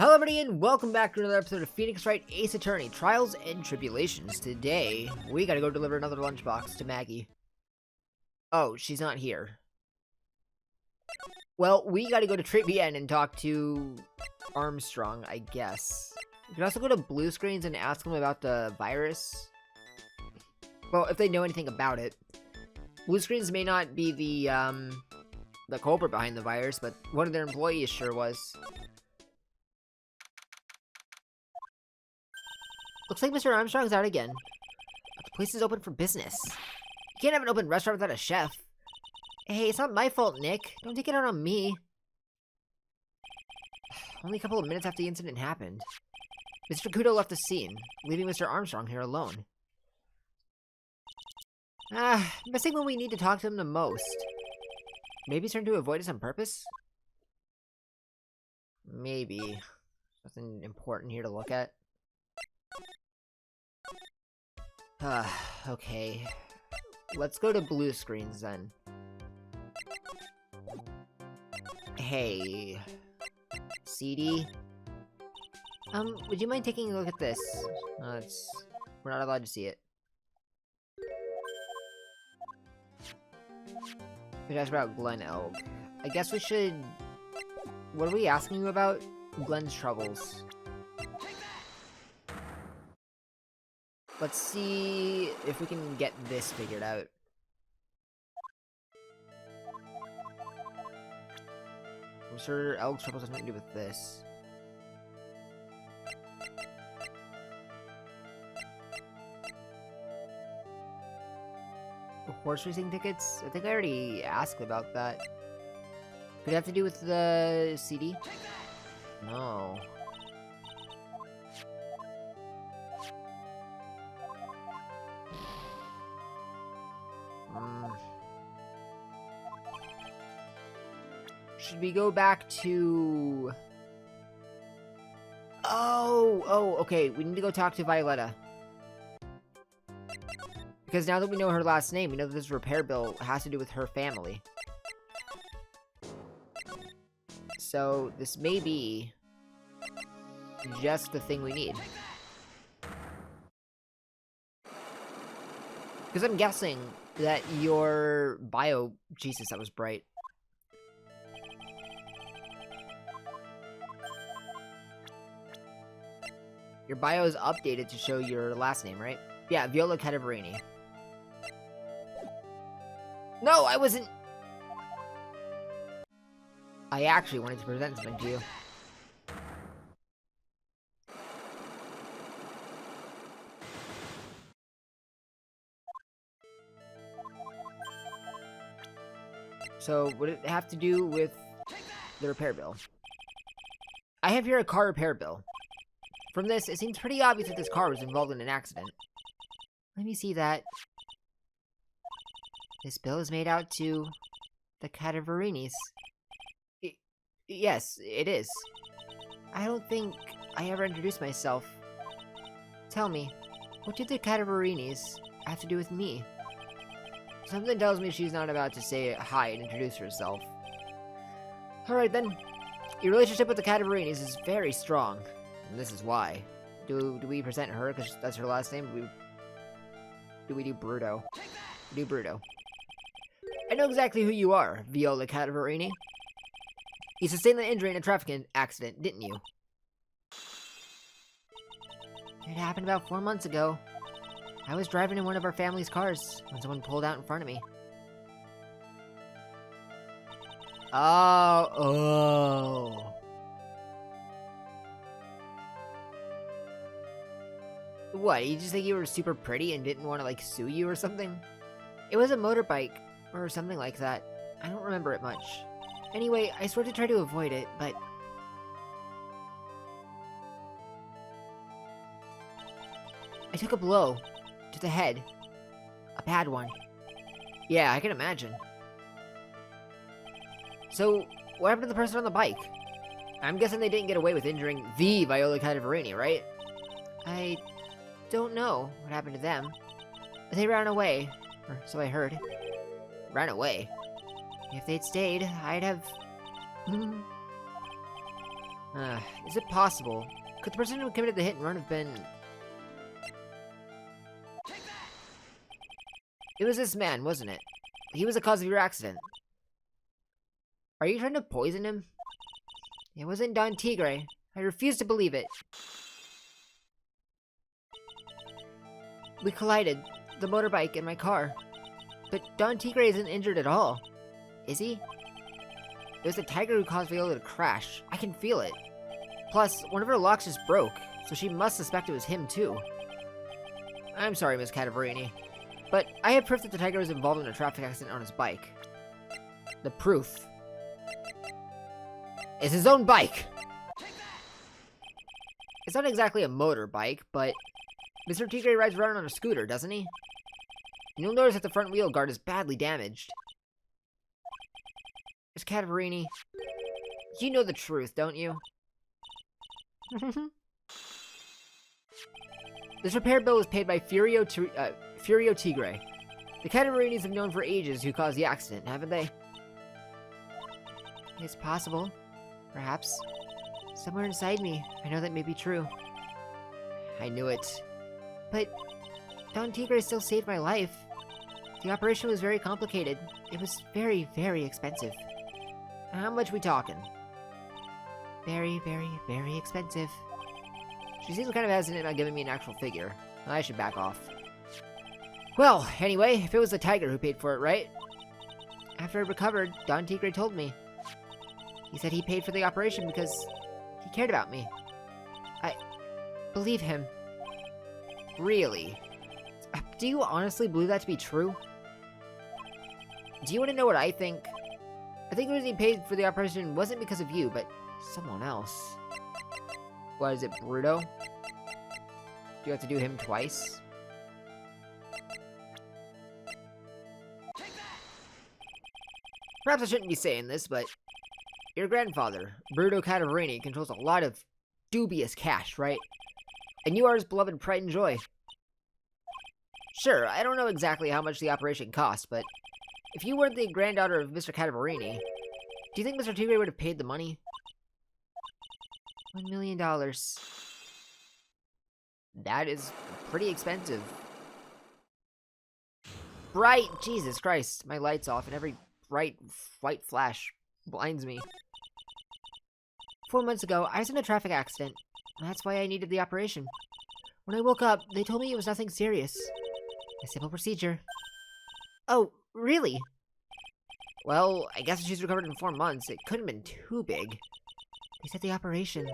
Hello everybody and welcome back to another episode of Phoenix Wright Ace Attorney, Trials and Tribulations. Today, we gotta go deliver another lunchbox to Maggie. Oh, she's not here. Well, we gotta go to Trivian and talk to Armstrong, I guess. We can also go to Blue Screens and ask them about the virus. Well, if they know anything about it. Blue Screens may not be the culprit behind the virus, but one of their employees sure was. Looks like Mr. Armstrong's out again. But the place is open for business. You can't have an open restaurant without a chef. Hey, it's not my fault, Nick. Don't take it out on me. Only a couple of minutes after the incident happened. Mr. Kudo left the scene, leaving Mr. Armstrong here alone. Missing when we need to talk to him the most. Maybe he's trying to avoid us on purpose? Maybe. Nothing important here to look at. Okay. Let's go to Blue Screens then. Hey. CD? Would you mind taking a look at this? We're not allowed to see it. We asked about Glen Elg. I guess we should... What are we asking you about? Glen's troubles. Let's see if we can get this figured out. I'm sure Elg's troubles has nothing to do with this. Horse racing tickets? I think I already asked about that. Could it have to do with the CD? No. Should we go back to... Oh, okay. We need to go talk to Viola. Because now that we know her last name, we know that this repair bill has to do with her family. So, this may be just the thing we need. Because I'm guessing that your bio... Jesus, that was bright. Your bio is updated to show your last name, right? Yeah, Viola Cadavarini. No, I wasn't... I actually wanted to present something to you. So, would it have to do with the repair bill? I have here a car repair bill. From this, it seems pretty obvious that this car was involved in an accident. Let me see that. This bill is made out to the Cadaverinis. Yes, it is. I don't think I ever introduced myself. Tell me, what did the Cadaverinis have to do with me? Something tells me she's not about to say hi and introduce herself. Alright then. Your relationship with the Cadaverinis is very strong. And this is why. Do we present her because that's her last name? Do we do Bruto? We do Bruto. I know exactly who you are, Viola Cadavarini. You sustained an injury in a traffic accident, didn't you? It happened about 4 months ago. I was driving in one of our family's cars when someone pulled out in front of me. Oh. What, you just think you were super pretty and didn't want to, like, sue you or something? It was a motorbike, or something like that. I don't remember it much. Anyway, I swear to try to avoid it, but... I took a blow to the head. A bad one. Yeah, I can imagine. So, what happened to the person on the bike? I'm guessing they didn't get away with injuring the Viola Cadavarini, right? I don't know what happened to them. They ran away, or so I heard. Ran away? If they'd stayed, I'd have... Is it possible? Could the person who committed the hit and run have been... It was this man, wasn't it? He was the cause of your accident. Are you trying to poison him? It wasn't Don Tigre. I refuse to believe it. We collided, the motorbike and my car. But Don Tigre isn't injured at all. Is he? It was the Tiger who caused Viola to crash. I can feel it. Plus, one of her locks just broke, so she must suspect it was him too. I'm sorry, Miss Cadaverini, but I have proof that the Tiger was involved in a traffic accident on his bike. The proof is his own bike! It's not exactly a motorbike, but Mr. Tigre rides around on a scooter, doesn't he? You'll notice that the front wheel guard is badly damaged. Miss Cadaverini, you know the truth, don't you? This repair bill was paid by Furio Tigre. The Cadaverinis have known for ages who caused the accident, haven't they? It's possible. Perhaps. Somewhere inside me, I know that may be true. I knew it. But Don Tigre still saved my life. The operation was very complicated. It was very, very expensive. How much we talking? Very, very, very expensive. She seems kind of hesitant about giving me an actual figure. I should back off. Well, anyway, if it was the Tiger who paid for it, right? After I recovered, Don Tigre told me. He said he paid for the operation because he cared about me. I believe him. Really? Do you honestly believe that to be true? Do you want to know what I think? I think the reason he paid for the operation wasn't because of you, but someone else. What is it, Bruto? Do you have to do him twice? Perhaps I shouldn't be saying this, but your grandfather, Bruto Cadaverini, controls a lot of dubious cash, right? And you are his beloved pride and joy. Sure, I don't know exactly how much the operation cost, but if you weren't the granddaughter of Mr. Cadaverini, do you think Mr. Tigre would have paid the money? $1 million. That is pretty expensive. Bright! Jesus Christ, my light's off and every bright white flash blinds me. 4 months ago, I was in a traffic accident. That's why I needed the operation. When I woke up, they told me it was nothing serious. A simple procedure. Oh, really? Well, I guess if she's recovered in 4 months, it couldn't have been too big. They said the operation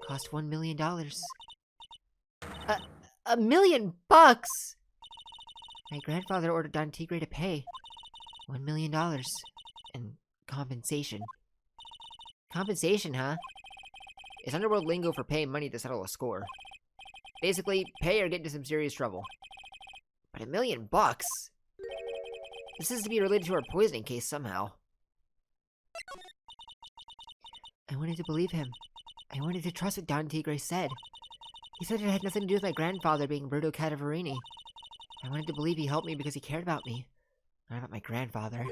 cost $1 million. $1 million bucks! My grandfather ordered Don Tigre to pay $1 million. And compensation. Compensation, huh? It's underworld lingo for paying money to settle a score. Basically, pay or get into some serious trouble. But $1 million bucks? This is to be related to our poisoning case somehow. I wanted to believe him. I wanted to trust what Don Tigre said. He said it had nothing to do with my grandfather being Bruto Cadaverini. I wanted to believe he helped me because he cared about me, not about my grandfather.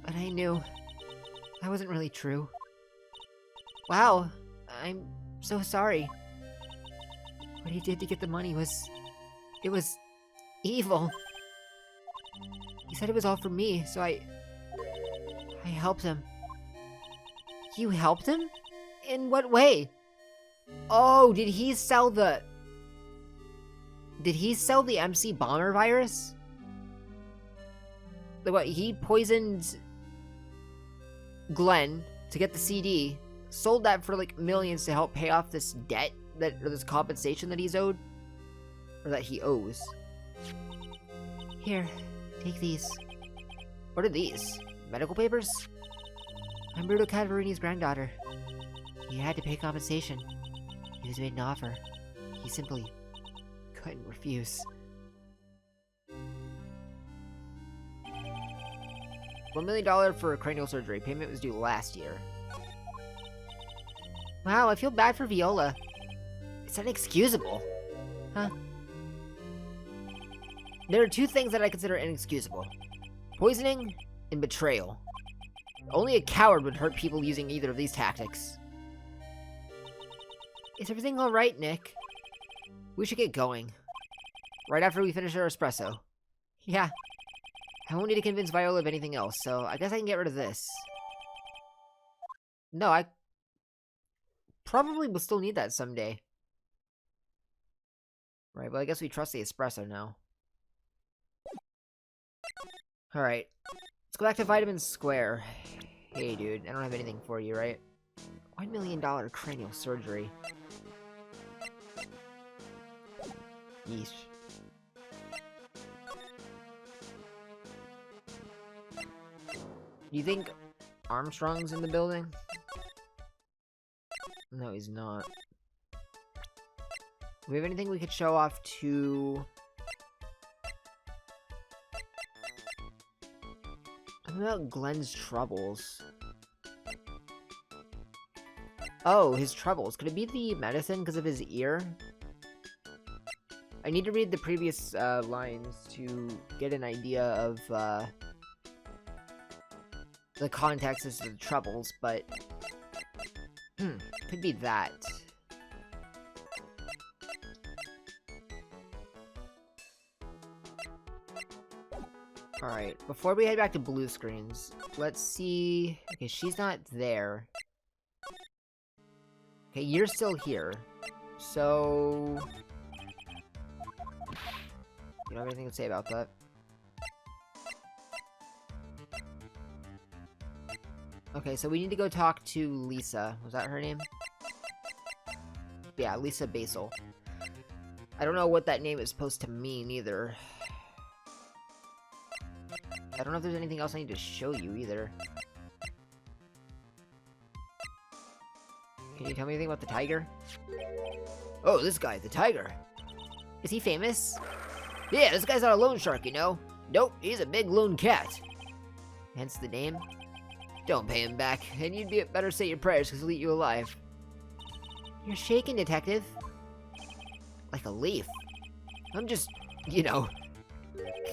But I knew that wasn't really true. Wow, I'm so sorry. What he did to get the money was... it was... evil. He said it was all for me, so I helped him. You helped him? In what way? Oh, did he sell the MC Bomber virus? Like what, he poisoned Glen to get the CD, sold that for like millions to help pay off this debt or this compensation that he's owed? Or that he owes. Here, take these. What are these? Medical papers? I'm Bruto Cadaverini's granddaughter. He had to pay compensation. He was made an offer. He simply couldn't refuse. $1 million for cranial surgery. Payment was due last year. Wow, I feel bad for Viola. It's inexcusable. Huh? There are two things that I consider inexcusable. Poisoning and betrayal. Only a coward would hurt people using either of these tactics. Is everything alright, Nick? We should get going. Right after we finish our espresso. Yeah. I won't need to convince Viola of anything else, so I guess I can get rid of this. No, I probably will still need that someday. Right, but I guess we trust the espresso now. Alright. Let's go back to Vitamin Square. Hey, dude, I don't have anything for you, right? $1 million cranial surgery. Yeesh. Do you think Armstrong's in the building? No, he's not. Do we have anything we could show off to... What about Glen's troubles? Oh, his troubles. Could it be the medicine because of his ear? I need to read the previous lines to get an idea of the context as to the troubles, but could be that. Alright, before we head back to blue screens, let's see... Okay, she's not there. Okay, you're still here. So... You don't have anything to say about that? Okay, so we need to go talk to Lisa. Was that her name? Yeah, Lisa Basil. I don't know what that name is supposed to mean either. I don't know if there's anything else I need to show you either. Can you tell me anything about the tiger? Oh, this guy, the tiger. Is he famous? Yeah, this guy's not a loan shark, you know? Nope, he's a big lone cat. Hence the name. Don't pay him back, and you'd better say your prayers because he'll eat you alive. You're shaking, detective. Like a leaf. I'm just, you know,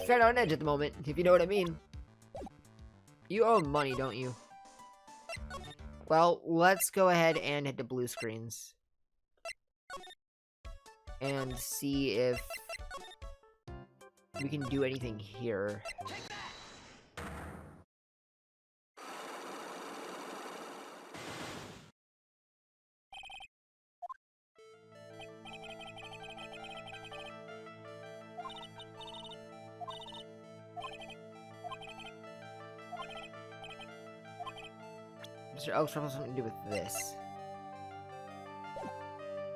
kind of on edge at the moment, if you know what I mean. You owe him money, don't you? Well, let's go ahead and hit the blue screens. And see if we can do anything here. Mr. Elk's trouble has something to do with this.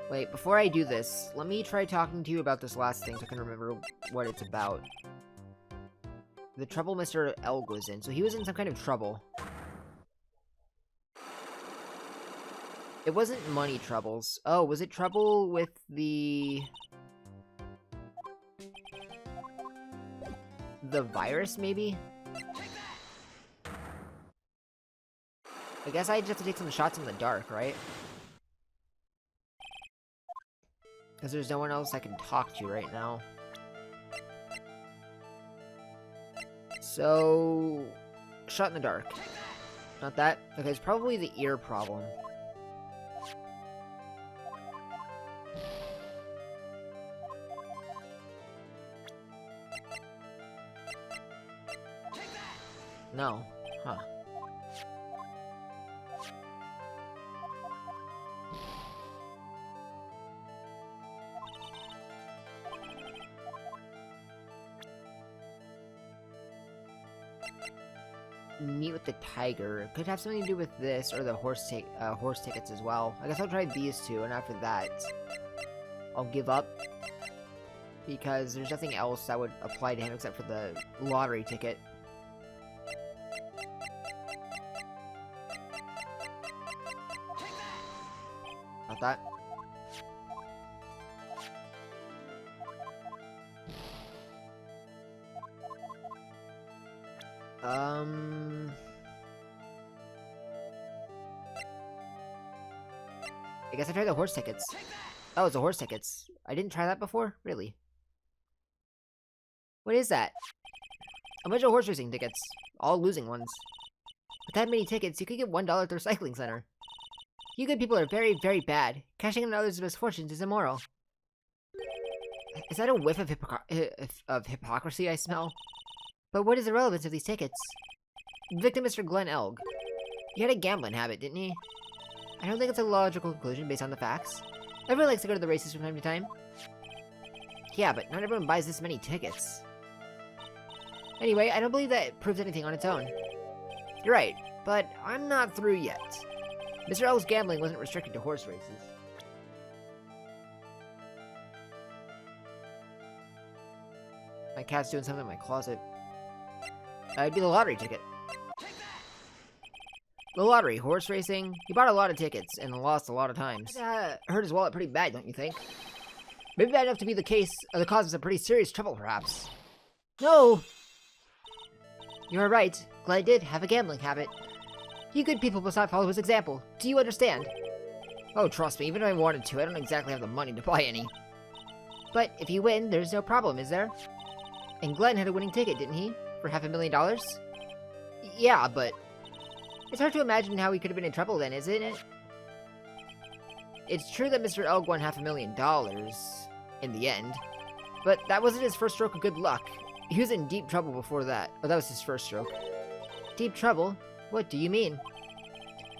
Wait, before I do this, let me try talking to you about this last thing so I can remember what it's about. The trouble Mr. Elk was in. So he was in some kind of trouble. It wasn't money troubles. Oh, was it trouble with the virus, maybe? I guess I just have to take some shots in the dark, right? Because there's no one else I can talk to right now. So... Shot in the dark. Not that? Okay, it's probably the ear problem. No. Huh. Meet with the tiger. It could have something to do with this, or the horse tickets as well. I guess I'll try these two, and after that, I'll give up. Because there's nothing else that would apply to him except for the lottery ticket. Not that. I guess I tried the horse tickets. Oh, it's the horse tickets. I didn't try that before? Really? What is that? A bunch of horse racing tickets. All losing ones. With that many tickets, you could get $1 at the recycling center. You good people are very, very bad. Cashing in on others' misfortunes is immoral. Is that a whiff of hypocrisy I smell? But what is the relevance of these tickets? The victim is Mr. Glen Elg. He had a gambling habit, didn't he? I don't think it's a logical conclusion based on the facts. Everyone likes to go to the races from time to time. Yeah, but not everyone buys this many tickets. Anyway, I don't believe that it proves anything on its own. You're right, but I'm not through yet. Mr. Elg's gambling wasn't restricted to horse races. My cat's doing something in my closet. It'd be the lottery ticket. The lottery, horse racing. He bought a lot of tickets and lost a lot of times. Hurt his wallet pretty bad, don't you think? Maybe bad enough to be the cause of some pretty serious trouble, perhaps. No! You are right. Glen did have a gambling habit. You good people must not follow his example. Do you understand? Oh, trust me, even if I wanted to, I don't exactly have the money to buy any. But if you win, there's no problem, is there? And Glen had a winning ticket, didn't he? For $500,000? Yeah, but... It's hard to imagine how he could have been in trouble then, isn't it? It's true that Mr. Elg won $500,000 in the end, but that wasn't his first stroke of good luck. He was in deep trouble before that. Oh, that was his first stroke. Deep trouble? What do you mean?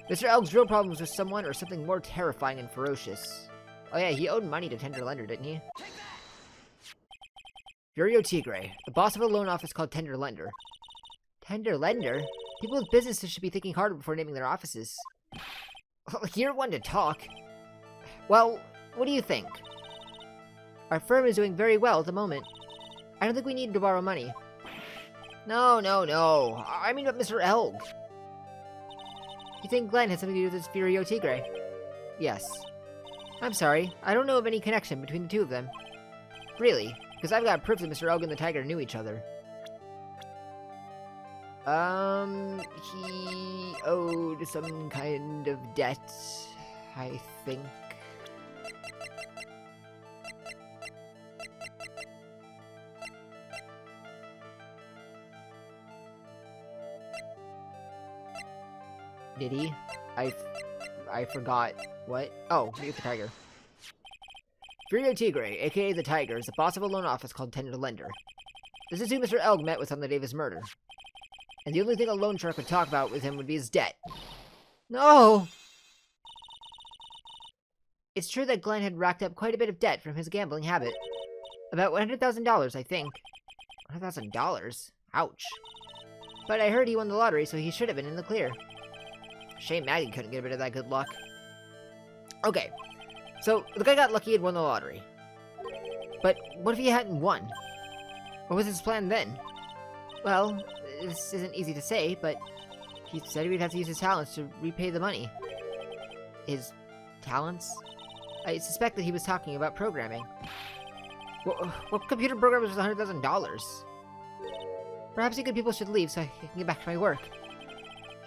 Mr. Elg's real problem was with someone or something more terrifying and ferocious. Oh yeah, he owed money to Tender Lender, didn't he? Tigre, the boss of a loan office called Tender Lender. Tender Lender? People with businesses should be thinking harder before naming their offices. You're one to talk. Well, what do you think? Our firm is doing very well at the moment. I don't think we need to borrow money. No. I mean about Mr. Elg. You think Glen had something to do with this Tigre? Yes. I'm sorry, I don't know of any connection between the two of them. Really? Because I've got proof that Mr. Elg and the Tiger knew each other. He owed some kind of debt, I think. Did he? I forgot. What? Oh, meet the Tiger. Tigre, aka the Tiger, is the boss of a loan office called Tender Lender. This is who Mr. Elg met with on the day of his murder. And the only thing a loan shark would talk about with him would be his debt. No! It's true that Glen had racked up quite a bit of debt from his gambling habit. About $100,000, I think. $100,000? Ouch. But I heard he won the lottery, so he should have been in the clear. Shame Maggie couldn't get a bit of that good luck. Okay, so the guy got lucky and won the lottery. But what if he hadn't won? What was his plan then? Well, this isn't easy to say, but he said he would have to use his talents to repay the money. His talents? I suspect that he was talking about programming. What computer program was $100,000? Perhaps you good people should leave so I can get back to my work.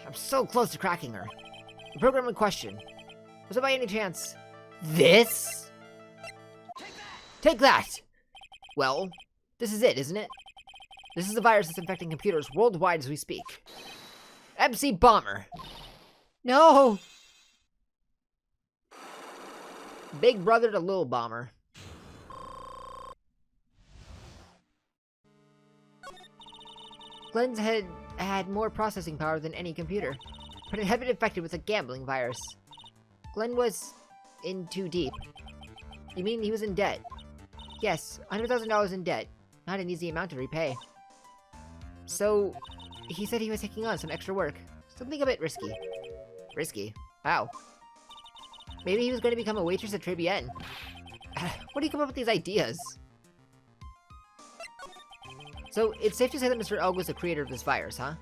I'm so close to cracking her. The program in question. Was it by any chance this? Take that! Well, this is it, isn't it? This is the virus that's infecting computers worldwide as we speak. MC Bomber. No! Big brother to Lil Bomber. Glen's had more processing power than any computer, but it had been infected with a gambling virus. Glen was in too deep. You mean he was in debt? Yes, $100,000 in debt. Not an easy amount to repay. So, he said he was taking on some extra work. Something a bit risky. Risky? How? Maybe he was going to become a waitress at Tribune. What do you come up with these ideas? So, it's safe to say that Mr. Elg was the creator of this virus, huh?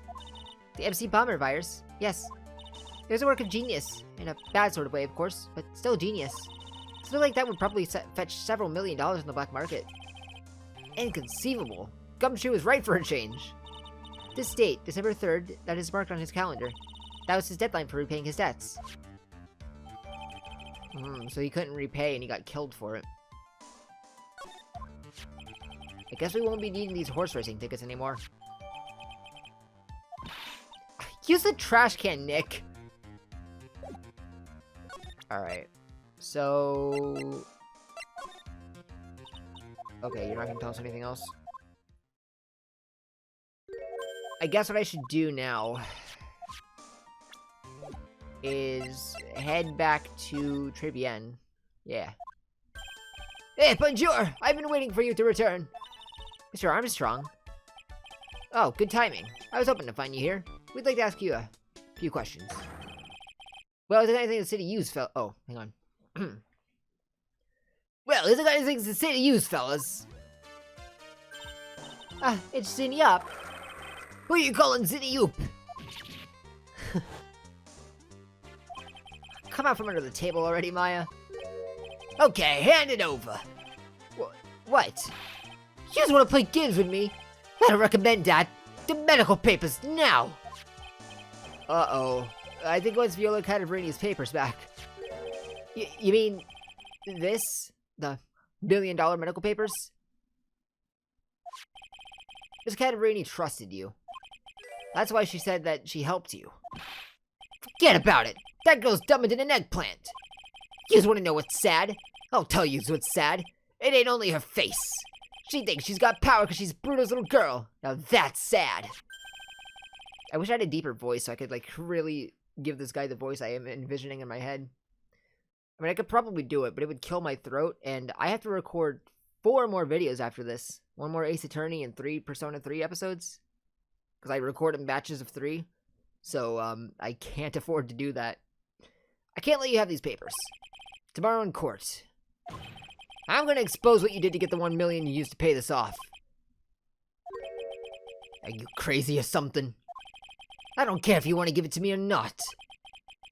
The MC Bomber virus? Yes. It was a work of genius. In a bad sort of way, of course, but still genius. Something like that would probably fetch several $1 million in the black market. Inconceivable. Gumshoe was right for a change. This date, December 3rd, that is marked on his calendar. That was his deadline for repaying his debts. So he couldn't repay and he got killed for it. I guess we won't be needing these horse racing tickets anymore. Use the trash can, Nick. Alright. So... Okay, you're not gonna tell us anything else? I guess what I should do now is head back to Tribien. Yeah. Hey, bonjour! I've been waiting for you to return. Mr. Armstrong. Oh, good timing. I was hoping to find you here. We'd like to ask you a few questions. Well, is there anything the city used, Oh, hang on. Well, is there anything the city used, fellas? It's Zinny Up. Who are you calling Zinny Up? Come out from under the table already, Maya. Okay, hand it over. What? You just want to play games with me? I don't recommend that. The medical papers, now! Uh-oh. I think once Viola Cataverini's papers back. You mean... this? The $1 billion medical papers? Miss Cataverini trusted you. That's why she said that she helped you. Forget about it! That girl's dumber than an eggplant! You just want to know what's sad? I'll tell you what's sad. It ain't only her face. She thinks she's got power because she's Bruno's little girl. Now that's sad. I wish I had a deeper voice so I could, like, really give this guy the voice I am envisioning in my head. I mean, I could probably do it, but it would kill my throat, and I have to record 4 more videos after this. 1 more Ace Attorney and 3 Persona 3 episodes. Because I record in batches of 3. So, I can't afford to do that. I can't let you have these papers. Tomorrow in court. I'm gonna expose what you did to get the $1 million you used to pay this off. Are you crazy or something? I don't care if you want to give it to me or not.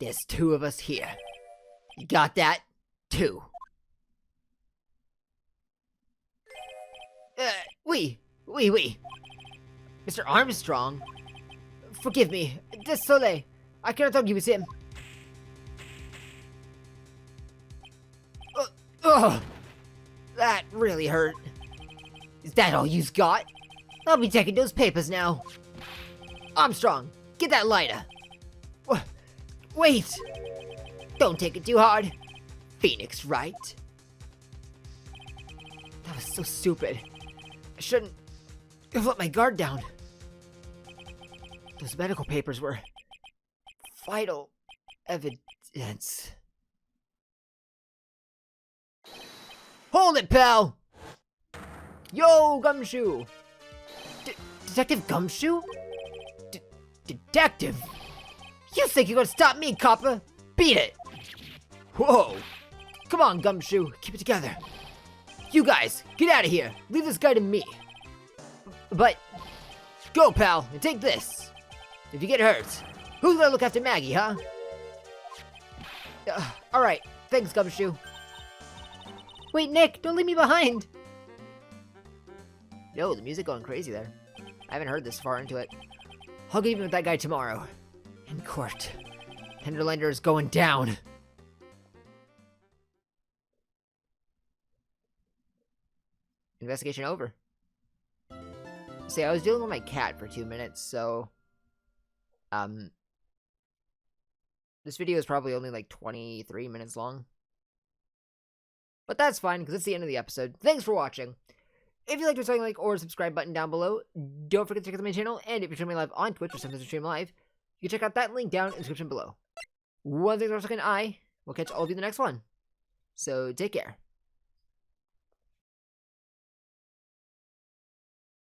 There's 2 of us here. You got that? 2. Oui. Mr. Armstrong? Forgive me. Désolé. I cannot tell you it's him. Ugh! That really hurt. Is that all you've got? I'll be taking those papers now. Armstrong, get that lighter. Wait! Don't take it too hard. Phoenix, right? That was so stupid. I shouldn't have let my guard down. Those medical papers were vital evidence. Hold it, pal! Yo, Gumshoe! Detective Gumshoe? Detective? You think you're gonna stop me, copper? Beat it! Whoa! Come on, Gumshoe, keep it together. You guys, get out of here. Leave this guy to me. But, go, pal, and take this. If you get hurt, who's gonna look after Maggie, huh? Alright, thanks, Gumshoe. Wait, Nick, don't leave me behind! Yo, the music going crazy there. I haven't heard this far into it. I'll get even with that guy tomorrow. In court. Hinterlander is going down. Investigation over. See, I was dealing with my cat for 2 minutes, so... This video is probably only like 23 minutes long. But that's fine, because it's the end of the episode. Thanks for watching. If you liked what, like or subscribe button down below. Don't forget to check out my channel, and if you're streaming live on Twitch or sometimes you stream live, you can check out that link down in the description below. One thing for a second, I will catch all of you in the next one. So, take care.